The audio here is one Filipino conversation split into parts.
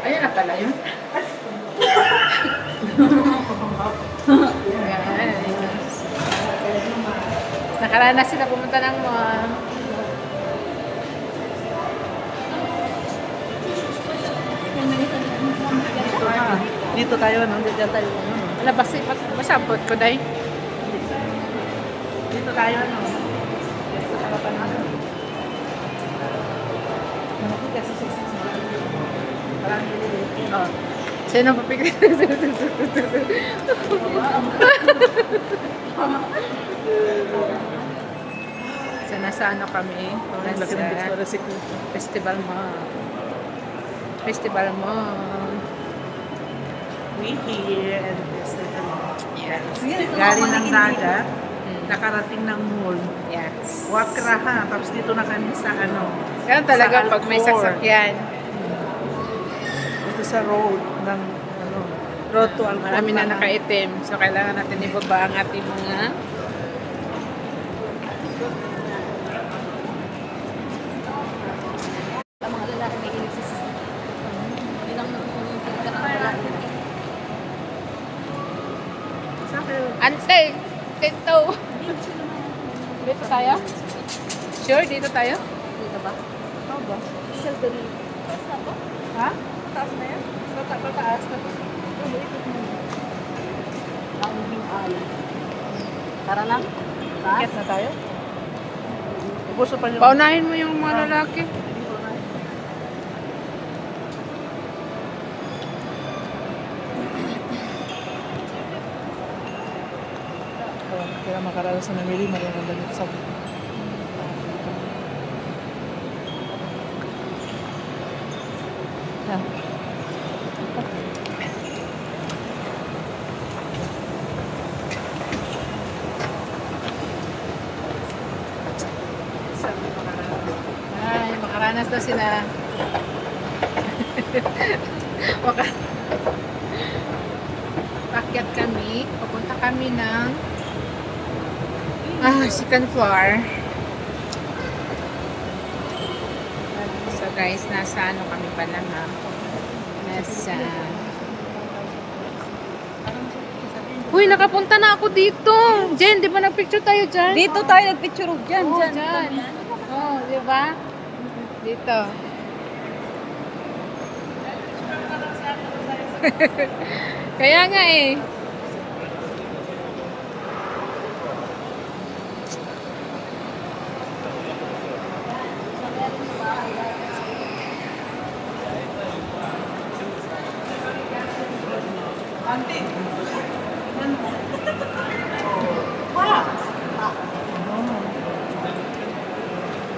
Ayun na pala yun. Nakaranas sila pumunta ng mall. Dito tayo, no? Dito tayo, no? Labas masabot ko dahil. Dito tayo, no? Sa harapan natin. Malaki kasi sa parang nililiit. Oh. Sino papigil? So, nasa ano kami? Laki ng Victoria's Secret. Festival Mall. Festival Mall. We here and festival. Yes. Galing ng dagat, nakarating ng mall. Yes. Wakra ha, tapos dito na kami sa ano. Ganun talaga sa pag may Alcor. sasakyan. Ito sa road ng ano, road to Alcor. Marami na nakaitim. So, kailangan natin ibaba ang ating mga Mga lalaki may inisisisi. Yun ang nagpupunta ka ng lalaki. Sa akin, Ante! Tinto! Dito tayo? Sure? Dito tayo? Dito ba? Oo ba? Shelter. Taas na ba? Ha? Taas na yan? So, pataas na. Ikot mo. Bounding alley. Tara lang. Taas. ticket na tayo. Gusto pa yung... Paunahin mo yung mga lalaki. Kaya makaralas na namili, marunong damit sa... Ah. Ay, makaranas daw sila. Pakyat kami. Papunta kami ng second floor. So guys, nasa ano kami pala ha? Nasa... Uy, nakapunta na ako dito. Jen, di ba nagpicture tayo dyan? Dito tayo nagpicture dyan. Oo, Dyan. dyan. Oh, di ba? Dito. Kaya nga eh. Auntie!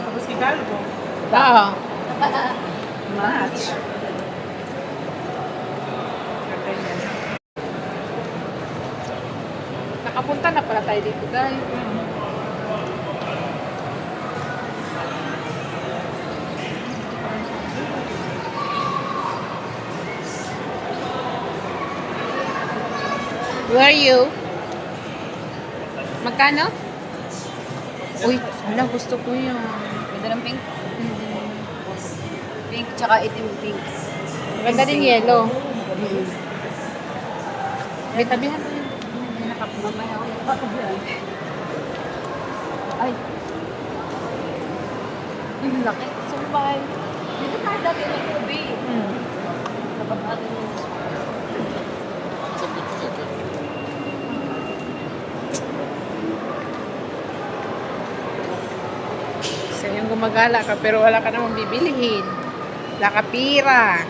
Tapos Hidalgo. Oo. Match. Nakapunta na pala tayo dito, guys. Where are you? Magkano? Uy, wala, gusto ko yun. Ganda ng pink. Pink tsaka itim pink. Maganda din yellow. May tabihan mo yun. Mamaya ako nakakabyan. Ay. Ang laki. Sumpay. Dito tayo dati ng ubi. Kapag natin yung... Sa yung gumagala ka pero wala ka namang bibilihin. Wala ka pira.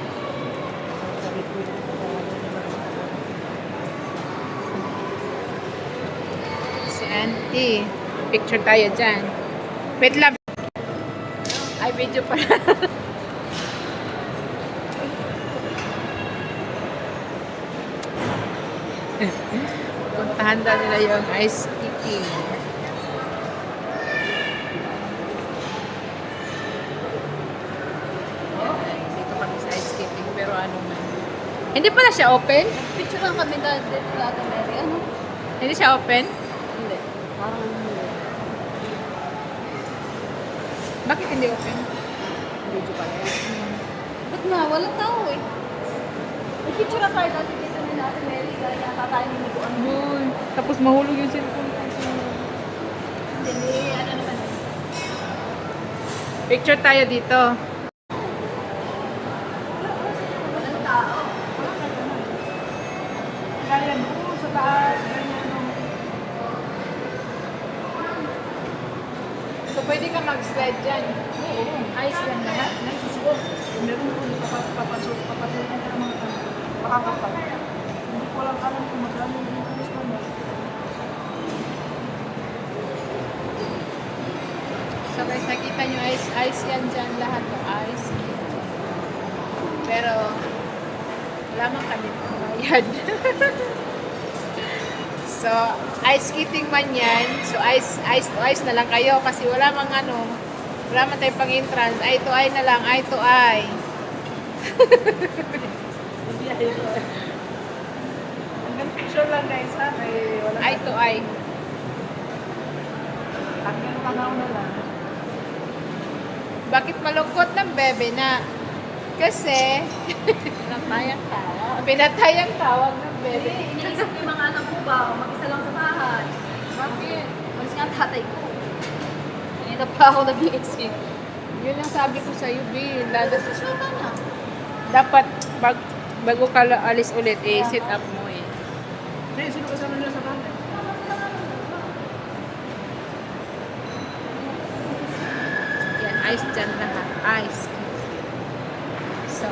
Si Auntie. Picture tayo dyan. Wait lang. Ay, video pa. Puntahan daw nila yung ice skating. Dito kami sa ice skating pero ano man. Hindi pala siya open? Picture lang kami dati dito sa Ate Mary. Ano? Hindi siya open? Hindi. Parang hindi. Bakit hindi open? Video pa rin. Ba't nga? Walang tao eh. May picture na tayo dati dito ni natin Mary. Dahil yata tayo niliguan mo. Uy, tapos mahulog yung cellphone ko. Hindi, ano naman. Picture tayo dito. Walang tao. Kaya doon sa taas. Ganyan, no? So, pwede ka mag-slide dyan. Oo. Ayos yan lahat. Nagsusuot. Meron ko papasok ka ng mga makakapal. Hindi ko lang alam kung magkano yung gusto mo. So guys, nakita nyo, ice yan dyan lahat ng ice. Pero, wala man kami bayad. So, ice skating man yan. So, ice na lang kayo kasi wala man wala man tayong pang-entrance. Eye to eye na lang, eye to eye. Hanggang picture lang guys ha. May wala. Eye to eye. Hanggang tanaw na lang. Bakit malungkot ng bebe na? Kasi, Pinatayang tao. pinatayang tawag ng Hindi, bebe. iniisip ko yung mga anak ko ba, mag-isa lang sa bahay. Bakit? Malis nga ang tatay ko. Kanina pa ako nag-iisip. Yun ang sabi ko sa'yo, Bill. Tapos na na. Dapat, bago ka alis ulit, sit up mo eh. Hindi, sino kasama nila sa bahay? Yan, ice dyan lahat. Ice. So,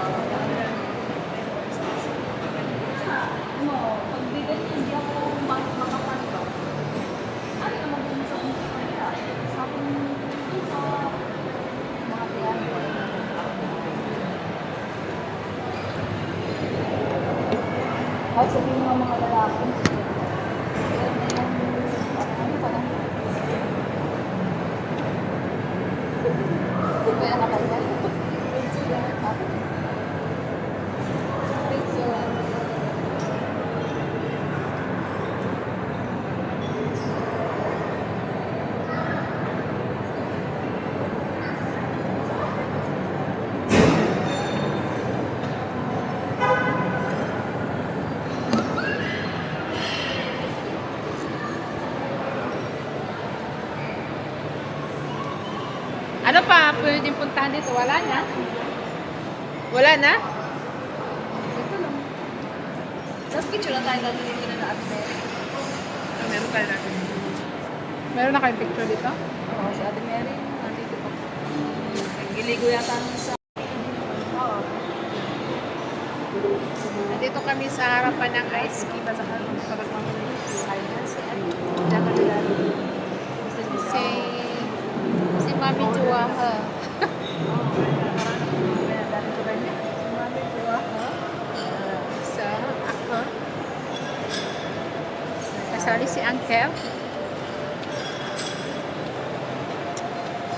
Ano, pag di ganyan, hindi ako makapan ba? Ano naman dun sa kanya? Sa akin, sa mga tiyan ko. Kahit sabihin ng mga lalaki, yan na yung, ano pa lang? Kaya nakaya. ano pa pwedeng puntahan dito? Wala na? Wala na? Ito lang. Tapos picture na tayo dati dito na natin. Meron tayo natin. Meron na kayong picture dito? Oo, si Ate Mary. Nandito pa. Naggiligo yata nung sa... Oo. Nandito kami sa harapan ng ice cream. Sa taas ng Silence. Diyan ka nila. Si Mami Juwaha. So, ako. Kasali si Uncle.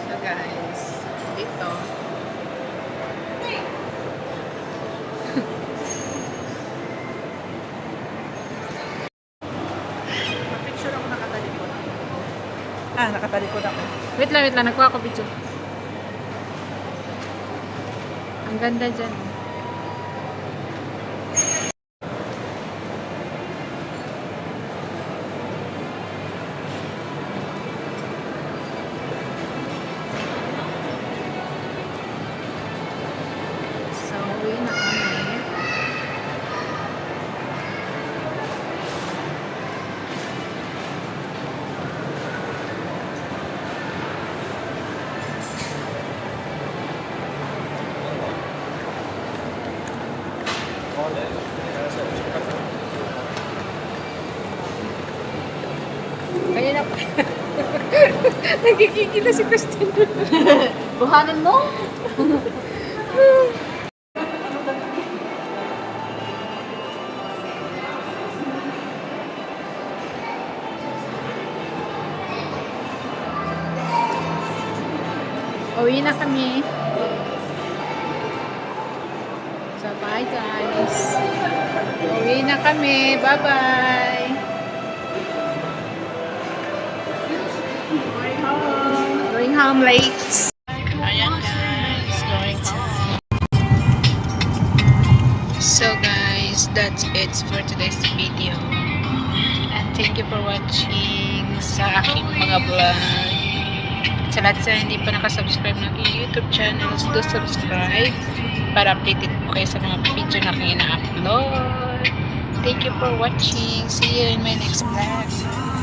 So guys, dito. Picture ako nakatalikod. Nakatalikod ako. Wait lang, nagkuha ako video. Ang ganda dyan. So, uwi na kami. Kaya na nagkikikita si Christine. Buhanan mo? Uwi na kami. So, bye guys. Uwi na kami. Bye-bye. Going home late. Ayan guys. Going So guys, that's it for today's video. And thank you for watching sa aking mga vlog. Sa lahat sa hindi pa nakasubscribe ng aking YouTube channel, do subscribe para updated po kayo sa mga video na aking ina-upload. Thank you for watching. See you in my next vlog.